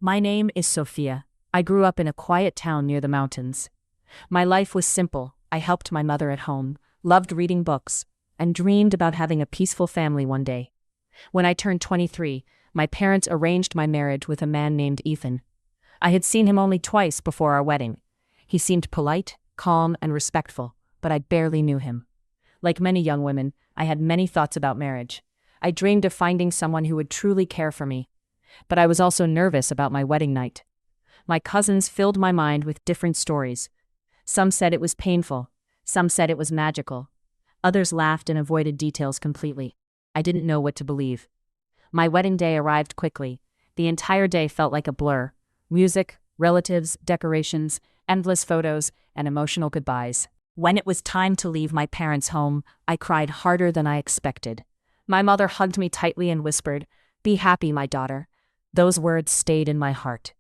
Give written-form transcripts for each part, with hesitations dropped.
My name is Sophia. I grew up in a quiet town near the mountains. My life was simple. I helped my mother at home, loved reading books, and dreamed about having a peaceful family one day. When I turned 23, my parents arranged my marriage with a man named Ethan. I had seen him only twice before our wedding. He seemed polite, calm, and respectful, but I barely knew him. Like many young women, I had many thoughts about marriage. I dreamed of finding someone who would truly care for me. But I was also nervous about my wedding night. My cousins filled my mind with different stories. Some said it was painful. Some said it was magical. Others laughed and avoided details completely. I didn't know what to believe. My wedding day arrived quickly. The entire day felt like a blur. Music, relatives, decorations, endless photos, and emotional goodbyes. When it was time to leave my parents' home, I cried harder than I expected. My mother hugged me tightly and whispered, "Be happy, my daughter." Those words stayed in my heart.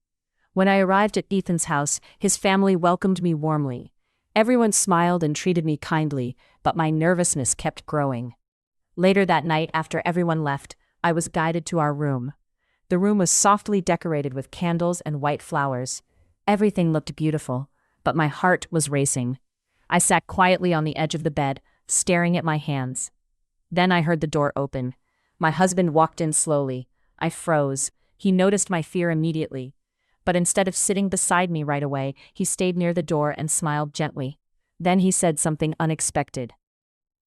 When I arrived at Ethan's house, his family welcomed me warmly. Everyone smiled and treated me kindly, but my nervousness kept growing. Later that night, after everyone left, I was guided to our room. The room was softly decorated with candles and white flowers. Everything looked beautiful, but my heart was racing. I sat quietly on the edge of the bed, staring at my hands. Then I heard the door open. My husband walked in slowly. I froze. He noticed my fear immediately. But instead of sitting beside me right away, he stayed near the door and smiled gently. Then he said something unexpected.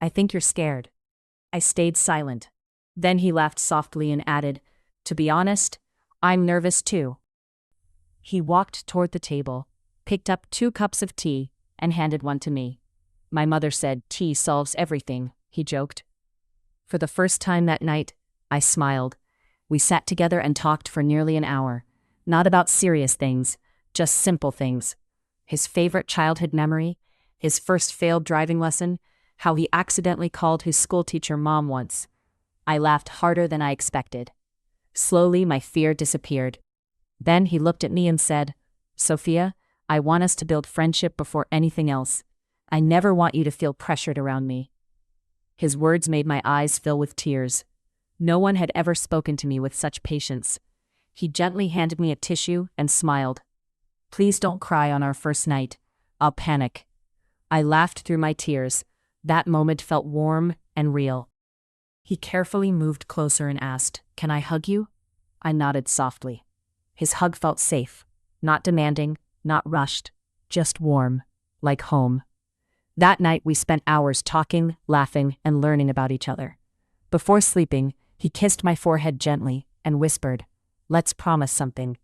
"I think you're scared." I stayed silent. Then he laughed softly and added, "To be honest, I'm nervous too." He walked toward the table, picked up 2 cups of tea, and handed one to me. "My mother said tea solves everything," he joked. For the first time that night, I smiled. We sat together and talked for nearly an hour. Not about serious things, just simple things. His favorite childhood memory, his first failed driving lesson, how he accidentally called his schoolteacher mom once. I laughed harder than I expected. Slowly, my fear disappeared. Then he looked at me and said, "Sophia, I want us to build friendship before anything else. I never want you to feel pressured around me." His words made my eyes fill with tears. No one had ever spoken to me with such patience. He gently handed me a tissue and smiled. "Please don't cry on our first night. I'll panic." I laughed through my tears. That moment felt warm and real. He carefully moved closer and asked, "Can I hug you?" I nodded softly. His hug felt safe, not demanding, not rushed, just warm, like home. That night we spent hours talking, laughing, and learning about each other. Before sleeping, he kissed my forehead gently and whispered, "Let's promise something."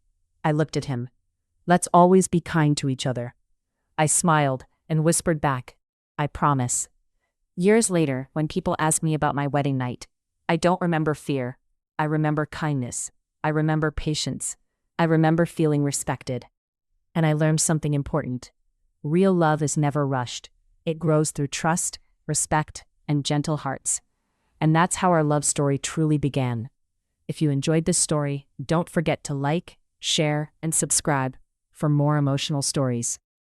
I looked at him. "Let's always be kind to each other." I smiled and whispered back, "I promise." Years later, when people ask me about my wedding night, I don't remember fear. I remember kindness. I remember patience. I remember feeling respected. And I learned something important. Real love is never rushed. It grows through trust, respect, and gentle hearts. And that's how our love story truly began. If you enjoyed this story, don't forget to like, share, and subscribe for more emotional stories.